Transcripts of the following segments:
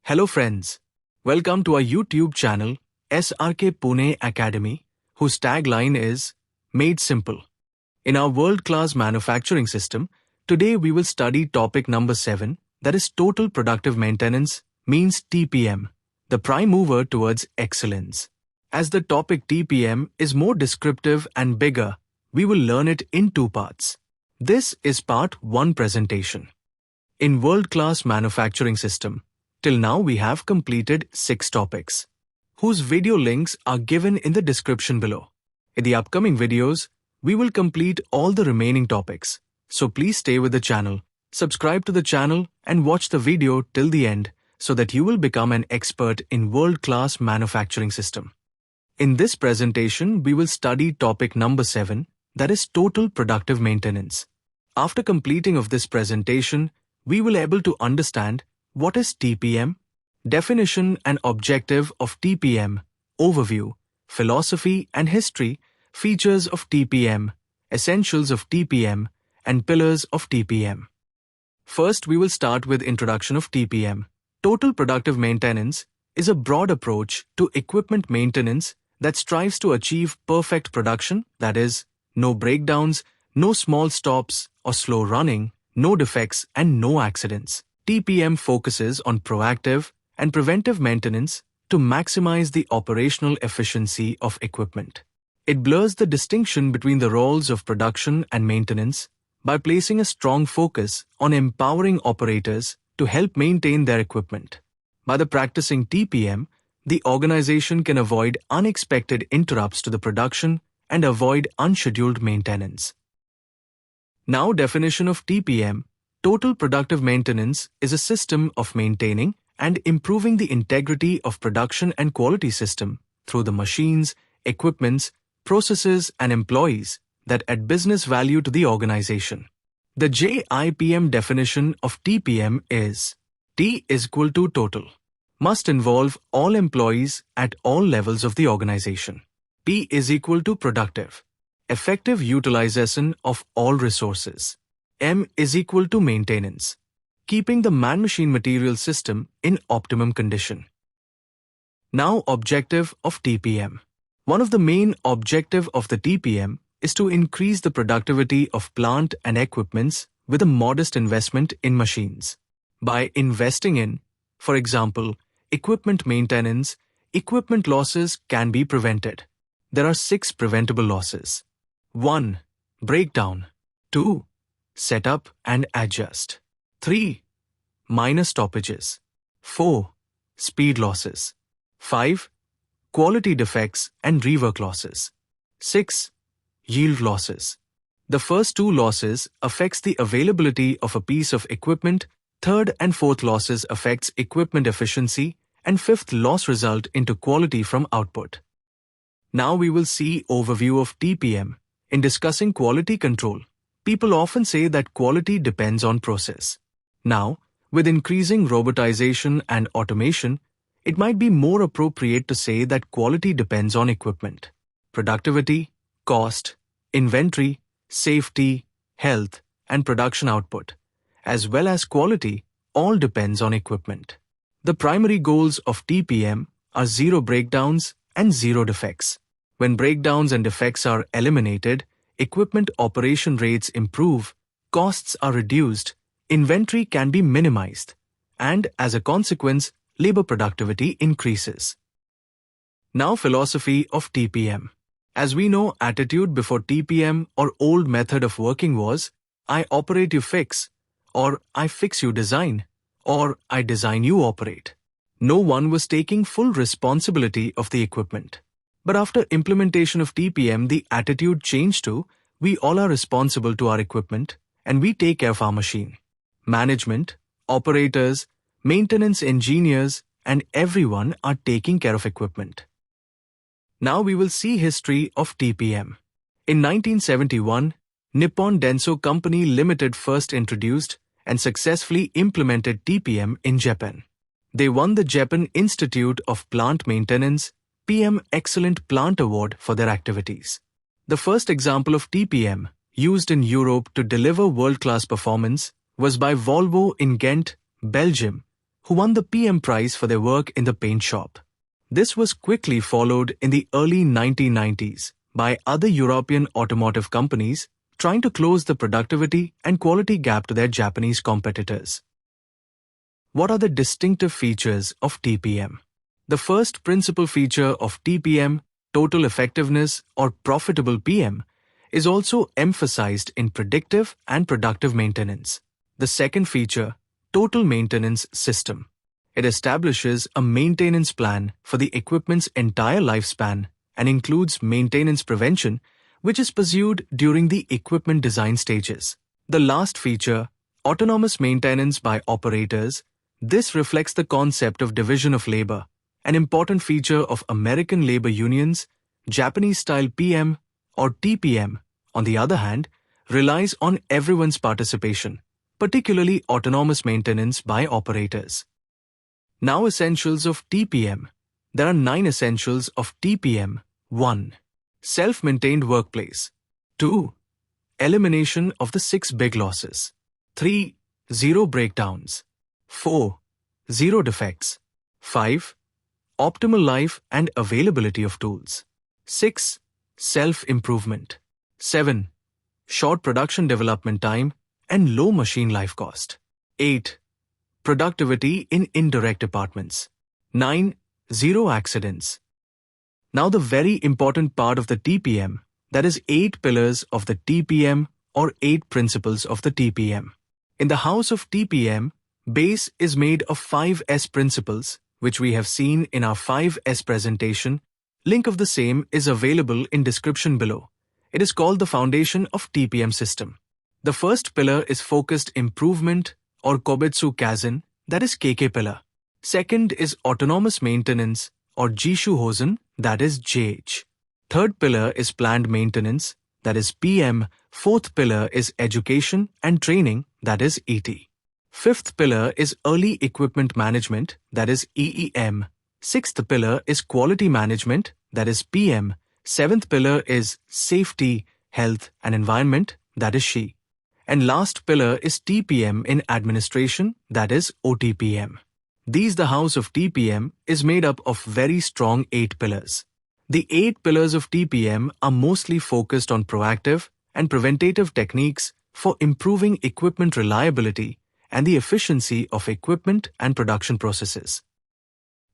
Hello friends, welcome to our YouTube channel SRK Pune Academy, whose tagline is Made Simple. In our world-class manufacturing system, today we will study topic number 7, that is Total Productive Maintenance, means TPM, the prime mover towards excellence. As the topic TPM is more descriptive and bigger, we will learn it in two parts. This is part 1 presentation. In world-class manufacturing system, till now we have completed 6 topics, whose video links are given in the description below. In the upcoming videos, we will complete all the remaining topics, so please stay with the channel, subscribe to the channel and watch the video till the end so that you will become an expert in world-class manufacturing system. In this presentation, we will study topic number 7, that is Total Productive Maintenance. After completing of this presentation, we will able to understand what is TPM, definition and objective of TPM, overview, philosophy and history, features of TPM, essentials of TPM, and pillars of TPM. First, we will start with introduction of TPM. Total Productive Maintenance is a broad approach to equipment maintenance that strives to achieve perfect production, that is, no breakdowns, no small stops or slow running, no defects and no accidents. TPM focuses on proactive and preventive maintenance to maximize the operational efficiency of equipment. It blurs the distinction between the roles of production and maintenance by placing a strong focus on empowering operators to help maintain their equipment. By practicing TPM, the organization can avoid unexpected interrupts to the production and avoid unscheduled maintenance. Now, definition of TPM. Total Productive Maintenance is a system of maintaining and improving the integrity of production and quality system through the machines, equipments, processes and employees that add business value to the organization. The JIPM definition of TPM is T is equal to total. Must involve all employees at all levels of the organization. P is equal to productive. Effective utilization of all resources. M is equal to maintenance, keeping the man-machine material system in optimum condition. Now, objective of TPM. One of the main objective of the TPM is to increase the productivity of plant and equipments with a modest investment in machines. By investing in, for example, equipment maintenance, equipment losses can be prevented. There are 6 preventable losses. 1. Breakdown. 2. Set up and adjust. 3. Minor stoppages. 4. Speed losses. 5. Quality defects and rework losses. 6. Yield losses. The first 2 losses affects the availability of a piece of equipment, 3rd and 4th losses affects equipment efficiency, and 5th loss result into quality from output. Now we will see overview of TPM. In discussing quality control, people often say that quality depends on process. Now, with increasing robotization and automation, it might be more appropriate to say that quality depends on equipment. Productivity, cost, inventory, safety, health, and production output, as well as quality, all depends on equipment. The primary goals of TPM are 0 breakdowns and 0 defects. When breakdowns and defects are eliminated, equipment operation rates improve, costs are reduced, inventory can be minimized, and as a consequence, labor productivity increases. Now, philosophy of TPM. As we know, attitude before TPM or old method of working was, I operate you fix, or I fix you design, or I design you operate. No one was taking full responsibility of the equipment. But after implementation of TPM, the attitude changed to, we all are responsible to our equipment and we take care of our machine. Management, operators, maintenance engineers, and everyone are taking care of equipment. Now we will see history of TPM. In 1971, Nippon Denso Company Limited first introduced and successfully implemented TPM in Japan. They won the Japan Institute of Plant Maintenance PM Excellent Plant Award for their activities. The first example of TPM used in Europe to deliver world-class performance was by Volvo in Ghent, Belgium, who won the PM prize for their work in the paint shop. This was quickly followed in the early 1990s by other European automotive companies trying to close the productivity and quality gap to their Japanese competitors. What are the distinctive features of TPM? The first principal feature of TPM, total effectiveness or profitable PM, is also emphasized in predictive and productive maintenance. The second feature, total maintenance system. It establishes a maintenance plan for the equipment's entire lifespan and includes maintenance prevention, which is pursued during the equipment design stages. The last feature, autonomous maintenance by operators. This reflects the concept of division of labor, an important feature of American labor unions. Japanese-style PM or TPM, on the other hand, relies on everyone's participation, particularly autonomous maintenance by operators. Now, essentials of TPM. There are 9 essentials of TPM. 1. Self-maintained workplace. 2. Elimination of the 6 big losses. 3. Zero breakdowns. 4. Zero defects. 5. Optimal life and availability of tools. 6. Self-improvement. 7. Short production development time and low machine life cost. 8. Productivity in indirect departments. 9. Zero accidents. Now the very important part of the TPM, that is 8 pillars of the TPM or 8 principles of the TPM. In the house of TPM, base is made of 5 S principles, which we have seen in our 5S presentation. Link of the same is available in description below. It is called the foundation of TPM system. The first pillar is focused improvement or Kobetsu Kaizen, that is KK pillar. Second is autonomous maintenance or Jishu Hosen, that is JH. Third pillar is planned maintenance, that is PM. Fourth pillar is education and training, that is ET. Fifth pillar is early equipment management, that is EEM. Sixth pillar is quality management, that is PM. Seventh pillar is safety, health and environment, that is SHE. And last pillar is TPM in administration, that is OTPM. The house of TPM is made up of very strong 8 pillars. The 8 pillars of TPM are mostly focused on proactive and preventative techniques for improving equipment reliability and the efficiency of equipment and production processes.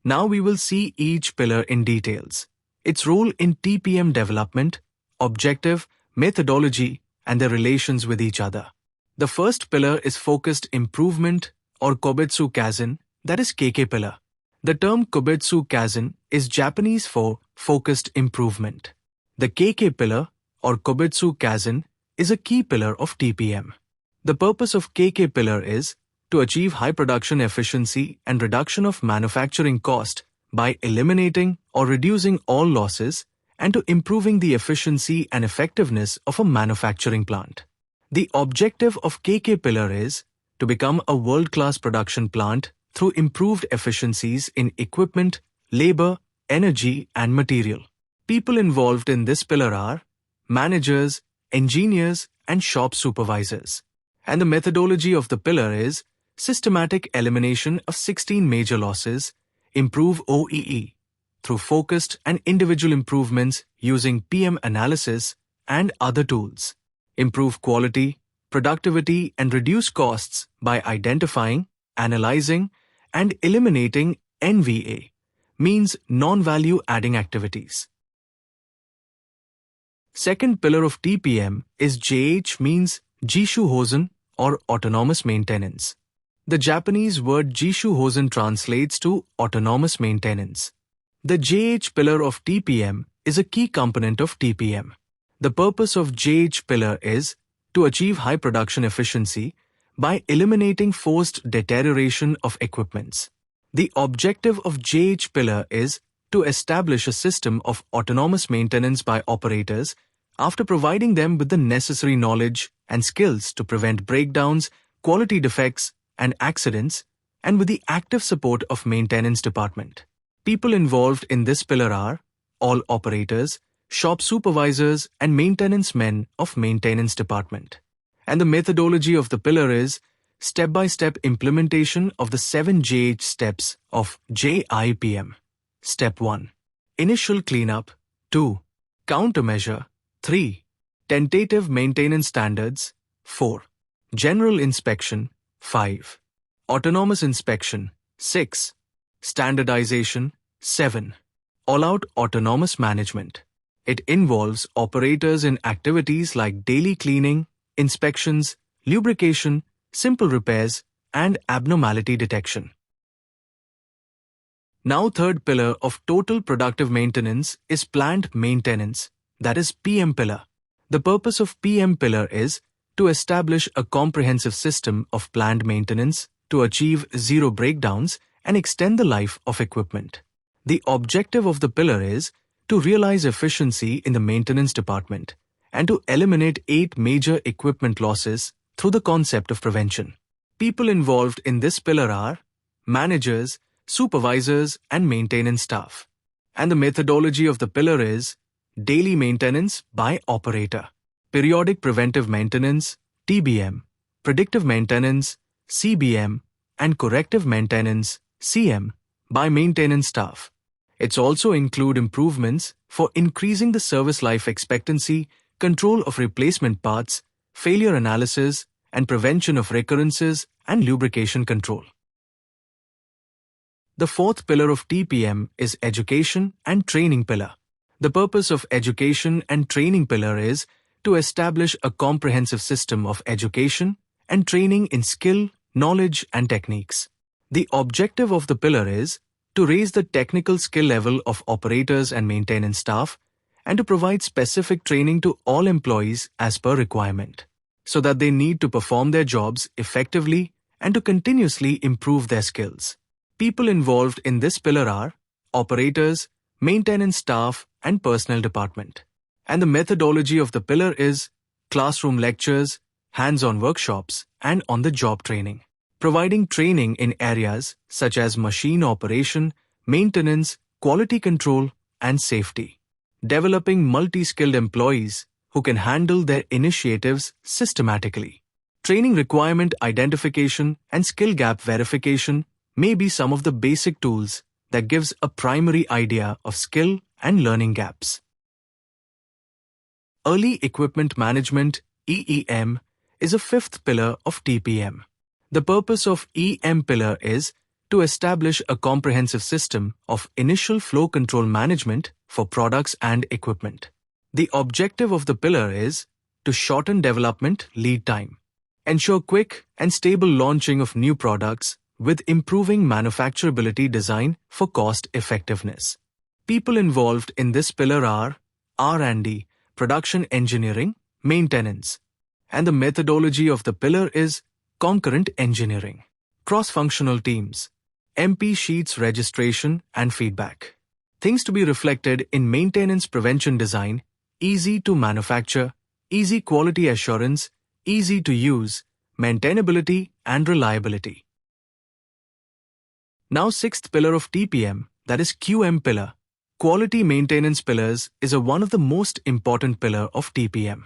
Now we will see each pillar in details, its role in TPM development, objective, methodology, and their relations with each other. The first pillar is focused improvement or Kobetsu Kaizen, that is KK pillar. The term Kobetsu Kaizen is Japanese for focused improvement. The KK pillar or Kobetsu Kaizen is a key pillar of TPM. The purpose of KK pillar is to achieve high production efficiency and reduction of manufacturing cost by eliminating or reducing all losses and to improving the efficiency and effectiveness of a manufacturing plant. The objective of KK pillar is to become a world-class production plant through improved efficiencies in equipment, labor, energy, and material. People involved in this pillar are managers, engineers, and shop supervisors. And the methodology of the pillar is systematic elimination of 16 major losses, improve OEE through focused and individual improvements using PM analysis and other tools. Improve quality, productivity, and reduce costs by identifying, analyzing, and eliminating NVA, means non-value adding activities. Second pillar of TPM is JH, means Jishu Hosen or autonomous maintenance. The Japanese word Jishu Hosen translates to autonomous maintenance. The JH pillar of TPM is a key component of TPM. The purpose of JH pillar is to achieve high production efficiency by eliminating forced deterioration of equipments. The objective of JH pillar is to establish a system of autonomous maintenance by operators after providing them with the necessary knowledge and skills to prevent breakdowns, quality defects, and accidents, and with the active support of maintenance department. People involved in this pillar are all operators, shop supervisors, and maintenance men of maintenance department. And the methodology of the pillar is step-by-step implementation of the 7JH steps of JIPM. Step 1. Initial cleanup. 2. Countermeasure. 3. Tentative maintenance standards. 4. General inspection. 5. Autonomous inspection. 6. Standardization. 7. All-out autonomous management. It involves operators in activities like daily cleaning, inspections, lubrication, simple repairs, and abnormality detection. Now, third pillar of total productive maintenance is plant maintenance, that is PM pillar. The purpose of PM pillar is to establish a comprehensive system of planned maintenance to achieve zero breakdowns and extend the life of equipment. The objective of the pillar is to realize efficiency in the maintenance department and to eliminate 8 major equipment losses through the concept of prevention. People involved in this pillar are managers, supervisors, and maintenance staff. And the methodology of the pillar is daily maintenance by operator, periodic preventive maintenance, TBM, predictive maintenance, CBM, and corrective maintenance, CM, by maintenance staff. It's also include improvements for increasing the service life expectancy, control of replacement parts, failure analysis, and prevention of recurrences and lubrication control. The fourth pillar of TPM is education and training pillar. The purpose of education and training pillar is to establish a comprehensive system of education and training in skill, knowledge, and techniques. The objective of the pillar is to raise the technical skill level of operators and maintenance staff and to provide specific training to all employees as per requirement, so that they need to perform their jobs effectively and to continuously improve their skills. People involved in this pillar are operators, maintenance staff, and personnel department. And the methodology of the pillar is classroom lectures, hands-on workshops, and on-the-job training. Providing training in areas such as machine operation, maintenance, quality control, and safety. Developing multi-skilled employees who can handle their initiatives systematically. Training requirement identification and skill gap verification may be some of the basic tools that gives a primary idea of skill and learning gaps. Early Equipment Management (EEM) is a fifth pillar of TPM. The purpose of EM pillar is to establish a comprehensive system of initial flow control management for products and equipment. The objective of the pillar is to shorten development lead time, ensure quick and stable launching of new products with improving manufacturability design for cost effectiveness. People involved in this pillar are R&D, production engineering, maintenance. And the methodology of the pillar is concurrent engineering, cross-functional teams, MP sheets registration and feedback. Things to be reflected in maintenance prevention design: easy to manufacture, easy quality assurance, easy to use, maintainability and reliability. Now, sixth pillar of TPM, that is QM pillar. Quality maintenance pillars is one of the most important pillar of TPM.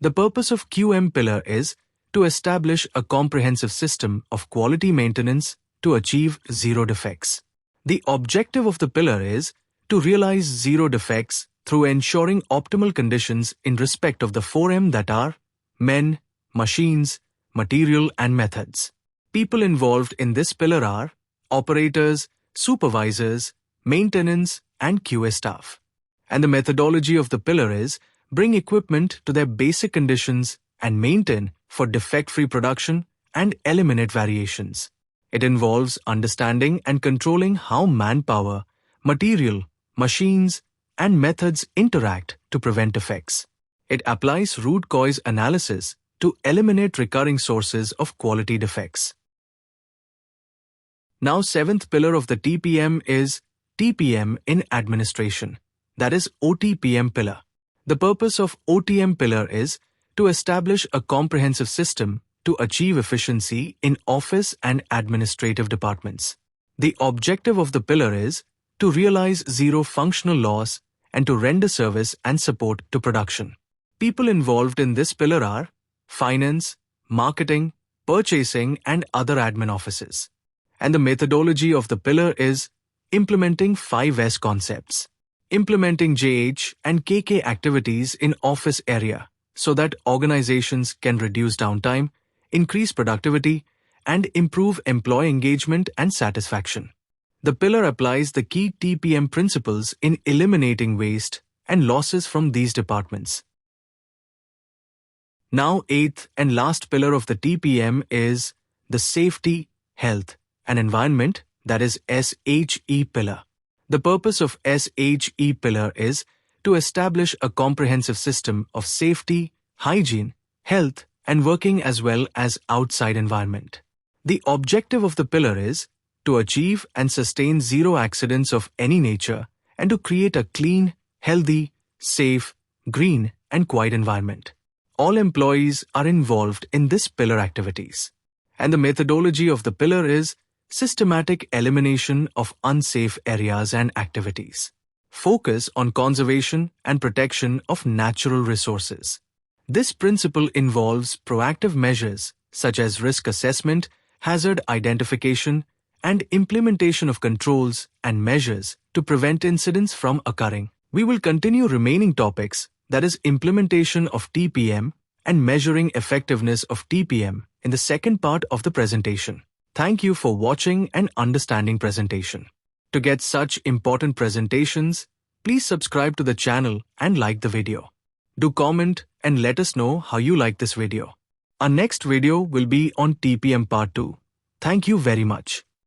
The purpose of QM pillar is to establish a comprehensive system of quality maintenance to achieve zero defects. The objective of the pillar is to realize zero defects through ensuring optimal conditions in respect of the 4M, that are men, machines, material, and methods. People involved in this pillar are operators, supervisors, maintenance, and QA staff. And the methodology of the pillar is bring equipment to their basic conditions and maintain for defect-free production and eliminate variations. It involves understanding and controlling how manpower, material, machines, and methods interact to prevent defects. It applies root cause analysis to eliminate recurring sources of quality defects. Now, seventh pillar of the TPM is TPM in administration, that is OTPM pillar. The purpose of OTM pillar is to establish a comprehensive system to achieve efficiency in office and administrative departments. The objective of the pillar is to realize zero functional loss and to render service and support to production. People involved in this pillar are finance, marketing, purchasing and other admin offices. And the methodology of the pillar is implementing 5S concepts. Implementing JH and KK activities in office area so that organizations can reduce downtime, increase productivity, and improve employee engagement and satisfaction. The pillar applies the key TPM principles in eliminating waste and losses from these departments. Now, eighth and last pillar of the TPM is the safety, health, and environment, that is SHE pillar. The purpose of SHE pillar is to establish a comprehensive system of safety, hygiene, health, and working as well as outside environment. The objective of the pillar is to achieve and sustain zero accidents of any nature and to create a clean, healthy, safe, green, and quiet environment. All employees are involved in this pillar activities. And the methodology of the pillar is systematic elimination of unsafe areas and activities. Focus on conservation and protection of natural resources. This principle involves proactive measures such as risk assessment, hazard identification, and implementation of controls and measures to prevent incidents from occurring. We will continue remaining topics, that is implementation of TPM and measuring effectiveness of TPM, in the second part of the presentation. Thank you for watching and understanding presentation. To get such important presentations, please subscribe to the channel and like the video. Do comment and let us know how you like this video. Our next video will be on TPM Part 2. Thank you very much.